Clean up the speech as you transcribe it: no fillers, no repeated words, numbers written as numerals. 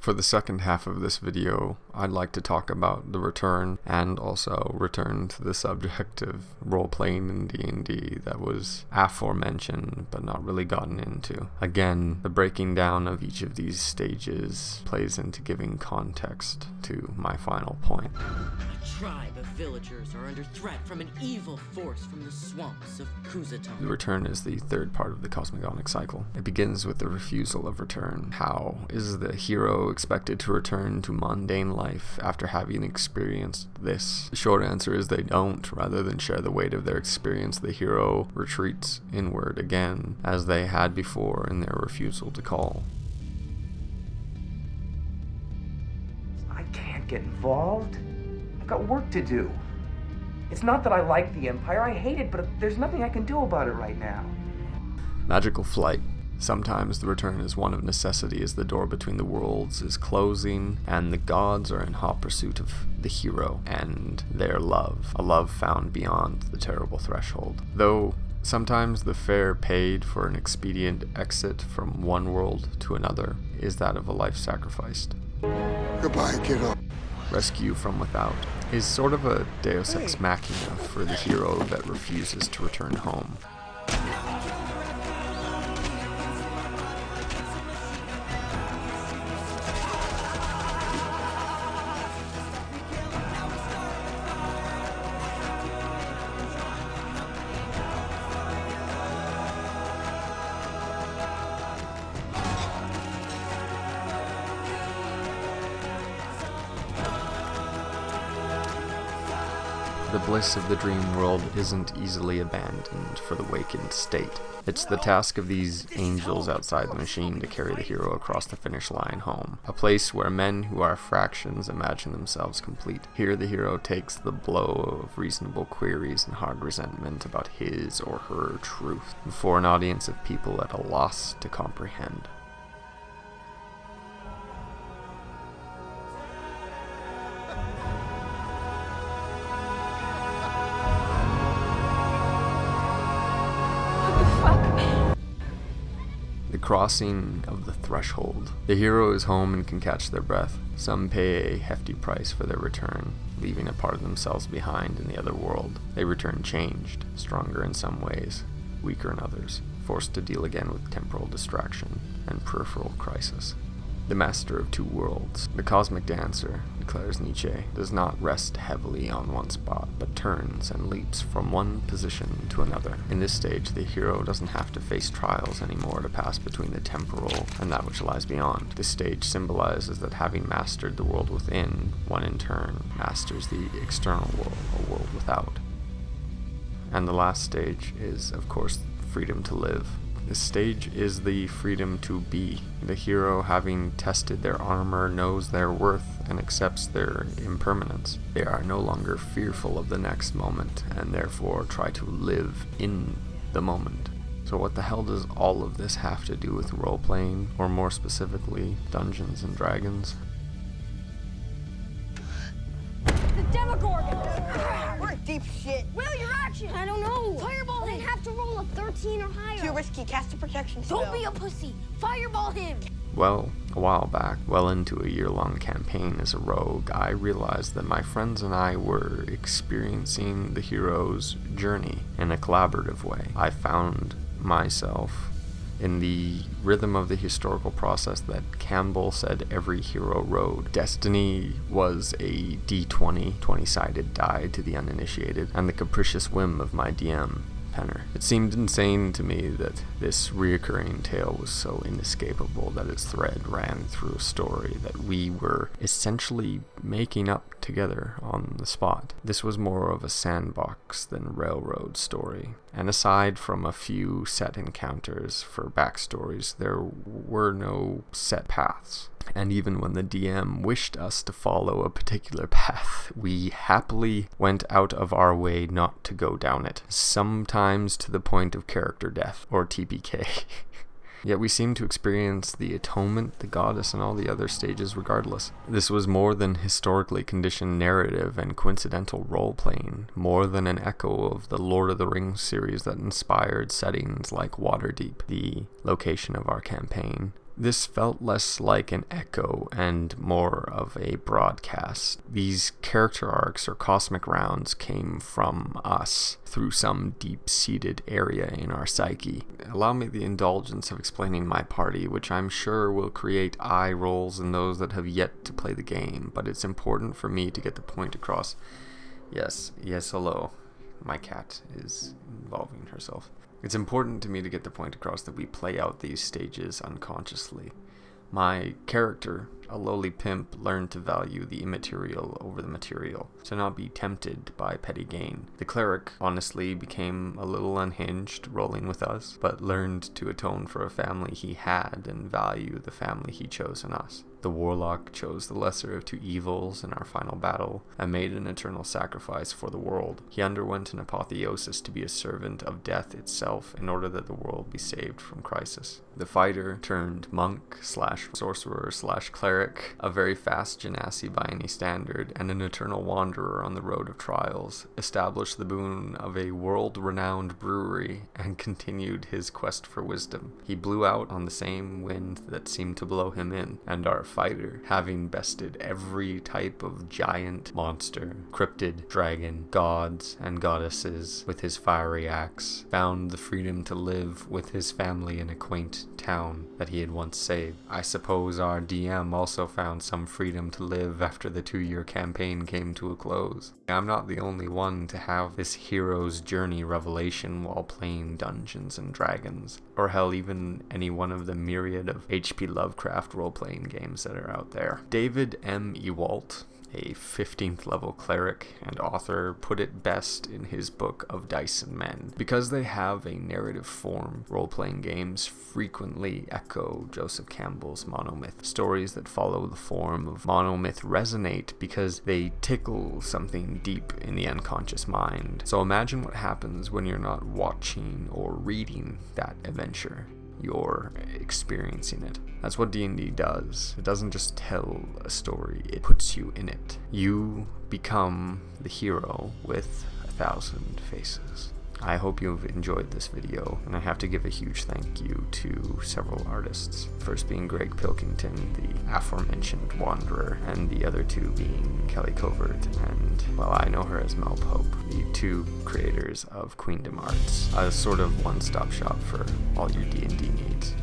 For the second half of this video, I'd like to talk about the return and also return to the subject of role-playing in D&D that was aforementioned but not really gotten into. Again, the breaking down of each of these stages plays into giving context to my final point. A tribe of villagers are under threat from an evil force from the swamps of Kuzaton. The return is the third part of the cosmogonic cycle. It begins with the refusal of return. How is the hero expected to return to mundane life after having experienced this? The short answer is they don't. Rather than share the weight of their experience, the hero retreats inward again, as they had before in their refusal to call. I can't get involved. I've got work to do. It's not that I like the Empire, I hate it, but there's nothing I can do about it right now. Magical flight. Sometimes the return is one of necessity as the door between the worlds is closing and the gods are in hot pursuit of the hero and their love, a love found beyond the terrible threshold. Though sometimes the fare paid for an expedient exit from one world to another is that of a life sacrificed. Goodbye, kiddo. Rescue from without is sort of a deus ex machina for the hero that refuses to return home. The bliss of the dream world isn't easily abandoned for the wakened state. It's the task of these angels outside the machine to carry the hero across the finish line home, a place where men who are fractions imagine themselves complete. Here the hero takes the blow of reasonable queries and hard resentment about his or her truth before an audience of people at a loss to comprehend. Crossing of the threshold. The hero is home and can catch their breath. Some pay a hefty price for their return, leaving a part of themselves behind in the other world. They return changed, stronger in some ways, weaker in others, forced to deal again with temporal distraction and peripheral crisis. The master of two worlds, the cosmic dancer, declares Nietzsche, does not rest heavily on one spot, but turns and leaps from one position to another. In this stage, the hero doesn't have to face trials anymore to pass between the temporal and that which lies beyond. This stage symbolizes that having mastered the world within, one in turn masters the external world, a world without. And the last stage is, of course, freedom to live. This stage is the freedom to be. The hero, having tested their armor, knows their worth and accepts their impermanence. They are no longer fearful of the next moment and therefore try to live in the moment. So what the hell does all of this have to do with role-playing, or more specifically, Dungeons and Dragons? The Demogorgon! We're in deep shit. Will, your action! I don't know. Fireball him! Have to roll a 13 or higher. Too risky. Cast a protection spell. Don't be a pussy. Fireball him! Well, a while back, well into a year-long campaign as a rogue, I realized that my friends and I were experiencing the hero's journey in a collaborative way. I found myself in the rhythm of the historical process that Campbell said every hero rode. Destiny was a D20, 20-sided die to the uninitiated, and the capricious whim of my DM, Penner. It seemed insane to me that this reoccurring tale was so inescapable that its thread ran through a story that we were essentially making up together on the spot. This was more of a sandbox than railroad story, and aside from a few set encounters for backstories, there were no set paths. And even when the DM wished us to follow a particular path, we happily went out of our way not to go down it, sometimes to the point of character death, or TPK. Yet we seemed to experience the atonement, the goddess, and all the other stages regardless. This was more than historically conditioned narrative and coincidental role-playing, more than an echo of the Lord of the Rings series that inspired settings like Waterdeep, the location of our campaign, This felt less like an echo and more of a broadcast. These character arcs or cosmic rounds came from us through some deep-seated area in our psyche. Allow me the indulgence of explaining my party, which I'm sure will create eye rolls in those that have yet to play the game, but it's important for me to get the point across. Yes, hello. My cat is involving herself. It's important to me to get the point across that we play out these stages unconsciously. My character, a lowly pimp, learned to value the immaterial over the material, to not be tempted by petty gain. The cleric, honestly, became a little unhinged, rolling with us, but learned to atone for a family he had and value the family he chose in us. The warlock chose the lesser of two evils in our final battle, and made an eternal sacrifice for the world. He underwent an apotheosis to be a servant of death itself in order that the world be saved from crisis. The fighter turned monk / sorcerer / cleric, a very fast genasi by any standard, and an eternal wanderer on the road of trials, established the boon of a world-renowned brewery, and continued his quest for wisdom. He blew out on the same wind that seemed to blow him in, and our fighter, having bested every type of giant, monster, cryptid, dragon, gods, and goddesses with his fiery axe, found the freedom to live with his family in a quaint town that he had once saved. I suppose our DM also found some freedom to live after the 2-year campaign came to a close. I'm not the only one to have this hero's journey revelation while playing Dungeons and Dragons, or hell, even any one of the myriad of H.P. Lovecraft role-playing games that are out there. David M. Ewalt, a 15th level cleric and author, put it best in his book of Dice and Men. Because they have a narrative form, role-playing games frequently echo Joseph Campbell's Monomyth. Stories that follow the form of Monomyth resonate because they tickle something deep in the unconscious mind. So imagine what happens when you're not watching or reading that adventure. You're experiencing it. That's what D&D does. It doesn't just tell a story, it puts you in it. You become the hero with 1,000 faces. I hope you've enjoyed this video, and I have to give a huge thank you to several artists. First being Greg Pilkington, the aforementioned Wanderer, and the other two being Kelly Covert and, well, I know her as Mel Pope, the two creators of Queendom Arts, a sort of one-stop shop for all your D&D needs.